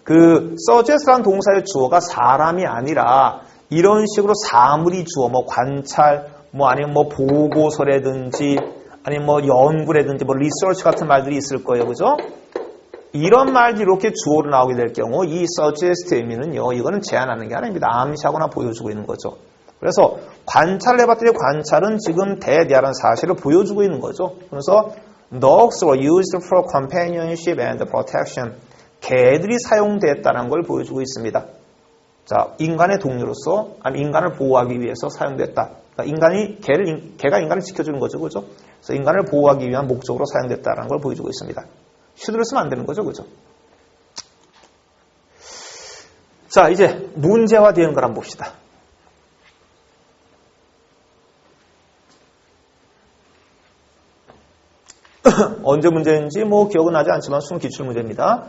suggest라는 동사의 주어가 사람이 아니라 이런 식으로 사물이 주어, 관찰, 아니면 보고서라든지, 아니면 연구라든지, 리서치 같은 말들이 있을 거예요. 그죠? 이런 말들이 이렇게 주어로 나오게 될 경우, 이 suggest 의미는요, 이거는 제안하는 게 아닙니다. 암시하거나 보여주고 있는 거죠. 그래서 관찰을 해봤더니 관찰은 지금 대대하는 사실을 보여주고 있는 거죠. 그래서 dogs were used for companionship and protection. 개들이 사용됐다는 걸 보여주고 있습니다. 자, 인간의 동료로서, 아니 인간을 보호하기 위해서 사용됐다. 그러니까 개가 인간을 지켜주는 거죠, 그죠? 그래서 인간을 보호하기 위한 목적으로 사용됐다는 걸 보여주고 있습니다. should를 쓰면 안 되는 거죠, 그죠? 자, 이제 문제화되는 걸 한번 봅시다. 언제 문제인지 뭐 기억은 나지 않지만 수능 기출 문제입니다.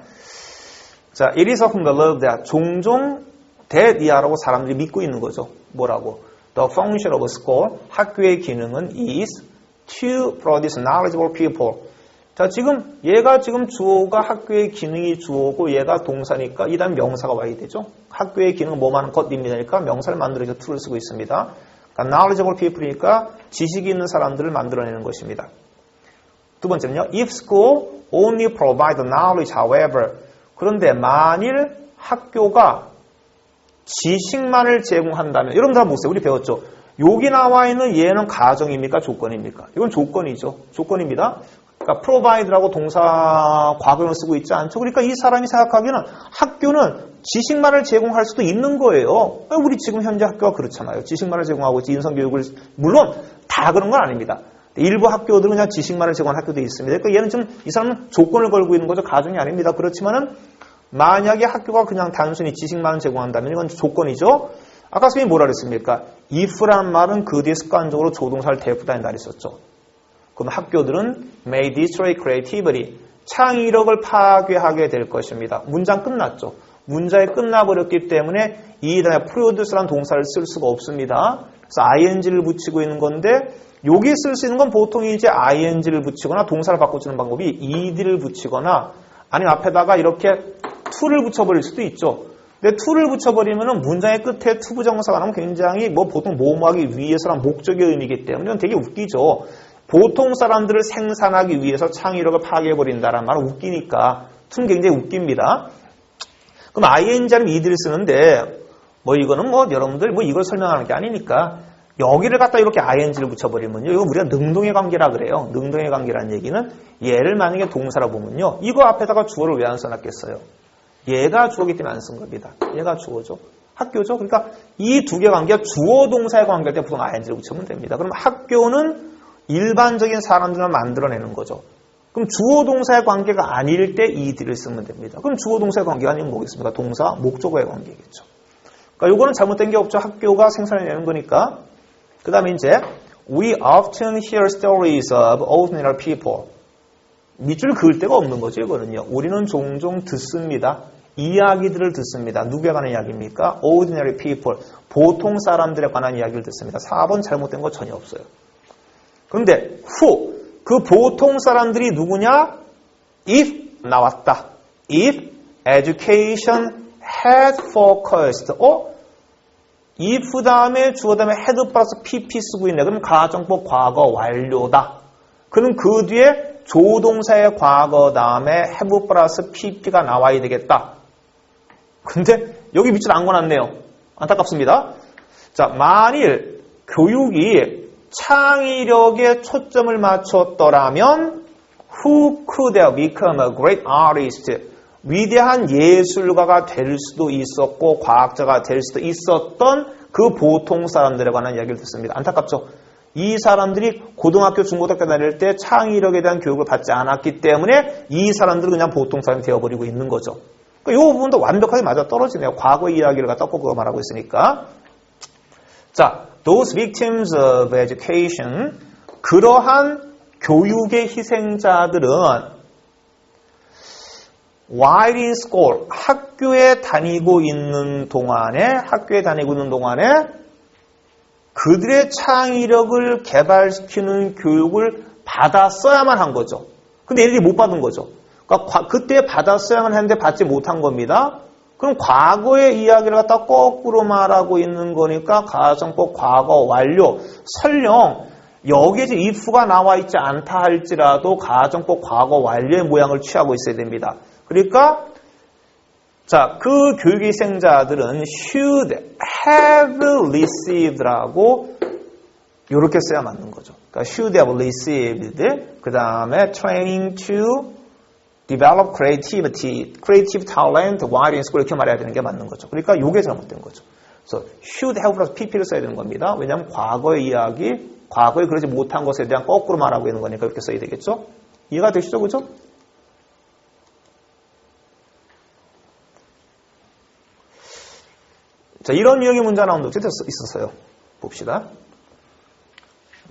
자, it is often believed that 종종 that이라고 사람들이 믿고 있는 거죠. 뭐라고? The function of a school, 학교의 기능은 is to produce knowledgeable people. 자, 지금 얘가 지금 주어가 학교의 기능이 주어고 얘가 동사니까 이 다음 명사가 와야 되죠. 학교의 기능은 뭐만 것입니다니까 명사를 만들어서 to를 쓰고 있습니다. 그러니까 knowledgeable people이니까 지식이 있는 사람들을 만들어내는 것입니다. 두 번째는요. If school only provide knowledge, however. 그런데 만일 학교가 지식만을 제공한다면, 여러분들 한번 보세요. 우리 배웠죠? 여기 나와 있는 얘는 가정입니까? 조건입니까? 이건 조건이죠. 조건입니다. 그러니까 provide라고 동사 과거형을 쓰고 있지 않죠? 그러니까 이 사람이 생각하기에는 학교는 지식만을 제공할 수도 있는 거예요. 우리 지금 현재 학교가 그렇잖아요. 지식만을 제공하고 있지, 인성교육을, 물론 다 그런 건 아닙니다. 일부 학교들은 그냥 지식만을 제공하는 학교도 있습니다. 그러니까 얘는 지금 이 사람은 조건을 걸고 있는 거죠. 가정이 아닙니다. 그렇지만은 만약에 학교가 그냥 단순히 지식만을 제공한다면 이건 조건이죠. 아까 선생님이 뭐라 그랬습니까? if라는 말은 그 뒤에 습관적으로 조동사를 대부다닌다 그랬었죠. 그럼 학교들은 may destroy creativity, 창의력을 파괴하게 될 것입니다. 문장 끝났죠. 문장이 끝나버렸기 때문에 이 다음에 produce라는 동사를 쓸 수가 없습니다. 그래서 ing를 붙이고 있는 건데 여기 쓸 수 있는 건 보통 이제 ing를 붙이거나 동사를 바꿔주는 방법이 ed를 붙이거나 아니면 앞에다가 이렇게 to를 붙여버릴 수도 있죠. 근데 to를 붙여버리면은 문장의 끝에 to 부정사가 나오면 굉장히 뭐 보통 모험하기 위해서란 목적의 의미이기 때문에 이건 되게 웃기죠. 보통 사람들을 생산하기 위해서 창의력을 파괴해버린다라는 말은 웃기니까 to는 굉장히 웃깁니다. 그럼 ing 아니면 ed를 쓰는데 뭐 이거는 뭐 여러분들 뭐 이걸 설명하는 게 아니니까 여기를 갖다 이렇게 ing를 붙여버리면요. 이거 우리가 능동의 관계라 그래요. 능동의 관계라는 얘기는 얘를 만약에 동사라 보면요. 이거 앞에다가 주어를 왜 안 써놨겠어요? 얘가 주어기 때문에 안 쓴 겁니다. 얘가 주어죠. 학교죠. 그러니까 이 두 개 관계가 주어 동사의 관계일 때 보통 ing를 붙이면 됩니다. 그럼 학교는 일반적인 사람들만 만들어내는 거죠. 그럼 주어 동사의 관계가 아닐 때 ed를 쓰면 됩니다. 그럼 주어 동사의 관계가 아니면 뭐겠습니까? 동사, 목적어의 관계겠죠. 그러니까 요거는 잘못된 게 없죠. 학교가 생산해내는 거니까. 그 다음에 이제 We often hear stories of ordinary people. 밑줄 그을 데가 없는 거죠. 이거는요. 우리는 종종 듣습니다. 이야기들을 듣습니다. 누구에 관한 이야기입니까? Ordinary people. 보통 사람들에 관한 이야기를 듣습니다. 4번 잘못된 거 전혀 없어요. 그런데 who. 그 보통 사람들이 누구냐? If 나왔다. If education had focused. if 다음에 주어 다음에 had 플러스 pp 쓰고 있네. 그럼 가정법 과거 완료다. 그럼 그 뒤에 조동사의 과거 다음에 have 플러스 pp가 나와야 되겠다. 근데 여기 밑줄 안 꺼놨네요. 안타깝습니다. 자, 만일 교육이 창의력에 초점을 맞췄더라면 who could have become a great artist? 위대한 예술가가 될 수도 있었고 과학자가 될 수도 있었던 그 보통 사람들에 관한 이야기를 듣습니다. 안타깝죠? 이 사람들이 고등학교, 중고등학교 다닐 때 창의력에 대한 교육을 받지 않았기 때문에 이 사람들은 그냥 보통 사람이 되어버리고 있는 거죠. 그러니까 이 부분도 완벽하게 맞아떨어지네요. 과거의 이야기를 갖다 꺾고 말하고 있으니까. 자, those victims of education, 그러한 교육의 희생자들은 while in school, 학교에 다니고 있는 동안에 그들의 창의력을 개발시키는 교육을 받았어야만 한 거죠. 근데 얘네들이 못 받은 거죠. 그러니까 그때 받았어야만 했는데 받지 못한 겁니다. 그럼 과거의 이야기를 갖다 거꾸로 말하고 있는 거니까 가정법 과거 완료. 설령 여기에 이제 if가 나와 있지 않다 할지라도 가정법 과거 완료의 모양을 취하고 있어야 됩니다. 그러니까 자, 그 교육의 희생자들은 should have received라고 이렇게 써야 맞는 거죠. 그러니까 should have received 그 다음에 training to develop creativity, creative talent while in school 이렇게 말해야 되는 게 맞는 거죠. 그러니까 요게 잘못된 거죠. 그래서 should have 플러스 pp를 써야 되는 겁니다. 왜냐하면 과거의 이야기, 과거에 그러지 못한 것에 대한 거꾸로 말하고 있는 거니까 이렇게 써야 되겠죠. 이해가 되시죠? 그죠? 자, 이런 유형의 문제 나온 적도 있었어요. 봅시다.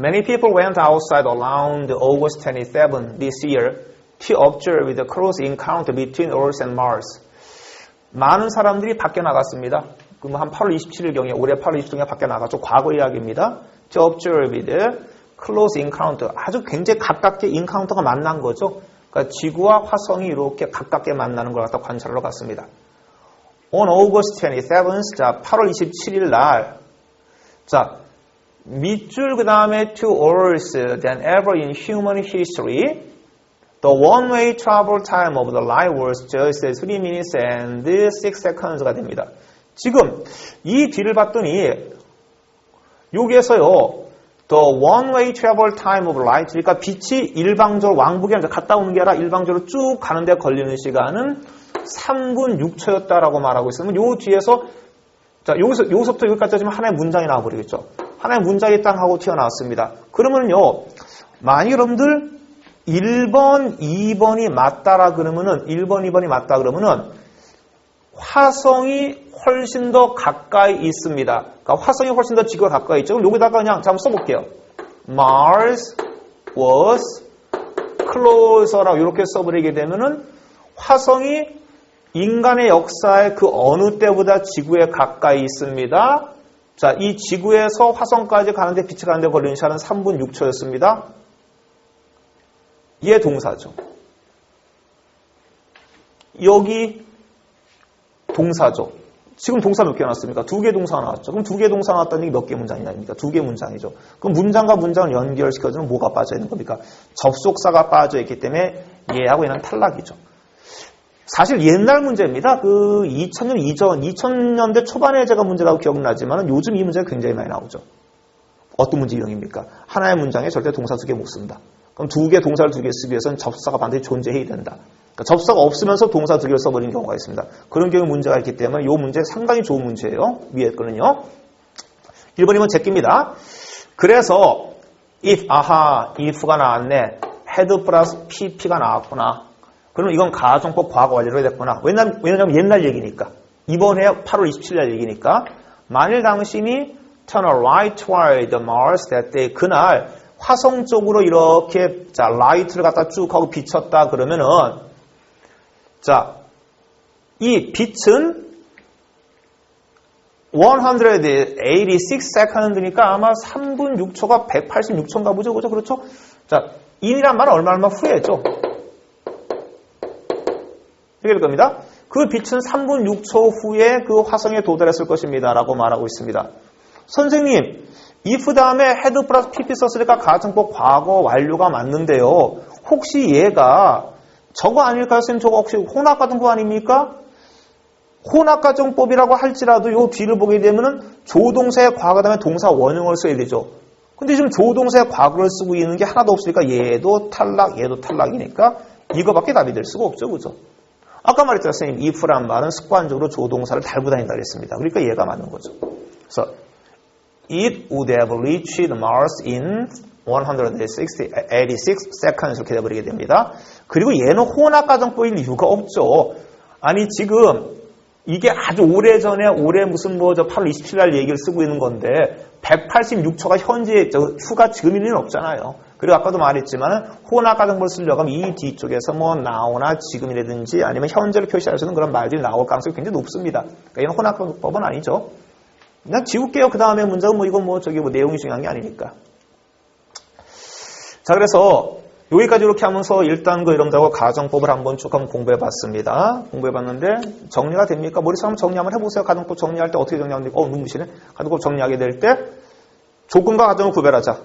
Many people went outside around August 27 this year to observe the close encounter between Earth and Mars. 많은 사람들이 밖에 나갔습니다. 그럼 한 8월 27일경에, 올해 8월 27일경에 밖에 나갔죠. 과거 이야기입니다. To observe the close encounter. 아주 굉장히 가깝게 인카운터가 만난 거죠. 그러니까 지구와 화성이 이렇게 가깝게 만나는 걸 갖다 관찰하러 갔습니다. On August 27th, 자, 8월 27일 날, 자, 밑줄 그 다음에 to Earth than ever in human history, the one-way travel time of the light was just 3 minutes and 6 seconds가 됩니다. 지금 이 뒤를 봤더니 여기에서요, the one-way travel time of light, 그러니까 빛이 일방적으로 왕복이 아니라 갔다 오는 게 아니라 일방적으로 쭉 가는데 걸리는 시간은 3분 6초였다라고 말하고 있으면 요 뒤에서 자 여기서부터 여기까지 하면 하나의 문장이 나와버리겠죠. 하나의 문장이 땅 하고 튀어나왔습니다. 그러면요, 만약 여러분들 1번, 2번이 맞다라 그러면은 1번, 2번이 맞다 그러면은 화성이 훨씬 더 가까이 있습니다. 그러니까 화성이 훨씬 더 지구가 가까이 있죠. 그럼 여기다가 그냥 한번 써볼게요. Mars was closer라고 이렇게 써버리게 되면은 화성이 인간의 역사의 그 어느 때보다 지구에 가까이 있습니다. 자, 이 지구에서 화성까지 가는데 빛이 가는데 걸리는 시간은 3분 6초였습니다. 얘 동사죠. 여기 동사죠. 지금 동사 몇 개 나왔습니까? 2개 동사 나왔죠. 그럼 2개 동사 나왔다는 얘기 몇 개 문장이냐입니까? 2개 문장이죠. 그럼 문장과 문장을 연결시켜주면 뭐가 빠져 있는 겁니까? 접속사가 빠져 있기 때문에 얘하고 얘는 탈락이죠. 사실 옛날 문제입니다. 그 2000년 이전, 2000년대 초반에 제가 문제라고 기억나지만 요즘 이 문제가 굉장히 많이 나오죠. 어떤 문제 유형입니까? 하나의 문장에 절대 동사 2개 못 쓴다. 그럼 2개 동사를 2개 쓰기 위해서는 접사가 반드시 존재해야 된다. 그러니까 접사가 없으면서 동사 2개를 써버리는 경우가 있습니다. 그런 경우 문제가 있기 때문에 이 문제 상당히 좋은 문제예요. 위에 거는요. 1번이면 제끼입니다. 그래서 if가 나왔네. had 플러스 pp가 나왔구나. 그러면 이건 가정법 과거 완료로 됐구나. 왜냐면 옛날 얘기니까. 이번에 8월 27일 날 얘기니까. 만일 당신이 turn a right toward the Mars that day, 그날 화성 쪽으로 이렇게 자 라이트를 갖다 쭉 하고 비쳤다 그러면은 자, 이 빛은 186 second니까 아마 3분 6초가 186초인가 보죠. 그렇죠? 자, in이란 말은 얼마 후에죠. 이렇게 될 겁니다. 그 빛은 3분 6초 후에 그 화성에 도달했을 것입니다. 라고 말하고 있습니다. 선생님, if 다음에 had 플러스 pp 썼으니까 가정법 과거 완료가 맞는데요. 혹시 얘가 저거 아닐까요? 선생님, 저거 혹시 혼합가정법 아닙니까? 혼합가정법이라고 할지라도 요 뒤를 보게 되면은 조동사의 과거 다음에 동사 원형을 써야 되죠. 근데 지금 조동사의 과거를 쓰고 있는 게 하나도 없으니까 얘도 탈락, 얘도 탈락이니까 이거밖에 답이 될 수가 없죠. 그죠? 아까 말했잖아요. 선생님, if란 말은 습관적으로 조동사를 달고 다닌다 그랬습니다. 그러니까 얘가 맞는 거죠. 그래서 it would have reached Mars in 186 seconds 이렇게 돼버리게 됩니다. 그리고 얘는 혼합가정법일 이유가 없죠. 아니 지금 이게 아주 오래전에 올해 무슨 뭐 저 8월 27일 날 얘기를 쓰고 있는 건데 186초가 현재 휴가 지금일 리는 없잖아요. 그리고 아까도 말했지만 혼합가정법을 쓰려고 하면 이 뒤쪽에서 뭐 나오나 지금이라든지 아니면 현재를 표시할 수 있는 그런 말들이 나올 가능성이 굉장히 높습니다. 그러니까 이건 혼합가정법은 아니죠. 그냥 지울게요. 그 다음에 문제는 뭐 이건 뭐 저기 뭐 내용이 중요한 게 아니니까. 자, 그래서 여기까지 이렇게 하면서 일단 그 여러분들하고 가정법을 한번 쭉 한번 공부해봤습니다. 공부해봤는데 정리가 됩니까? 머릿속에 한번 정리 한번 해보세요. 가정법 정리할 때 어떻게 정리하면 됩니까? 눈부시네. 가정법 정리하게 될 때 조건과 가정을 구별하자.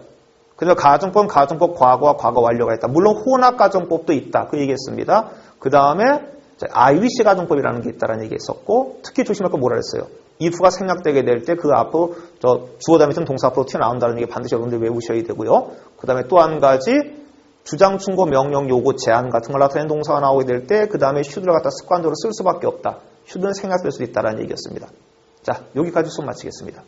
그래서 가정법은 가정법 과거와 과거 완료가 있다. 물론 혼합가정법도 있다. 그 얘기했습니다. 그 다음에 IWC 가정법이라는 게 있다라는 얘기했었고 특히 조심할 건 뭐라 그랬어요? if가 생략되게 될 때 그 앞으로 주어 다음에 동사 앞으로 튀어나온다는 얘기 반드시 여러분들 외우셔야 되고요. 그 다음에 또 한 가지 주장, 충고, 명령, 요구, 제안 같은 걸 나타내는 동사가 나오게 될 때 그 다음에 should를 갖다 습관적으로 쓸 수밖에 없다. should는 생략될 수 있다는 얘기였습니다. 자, 여기까지 수업 마치겠습니다.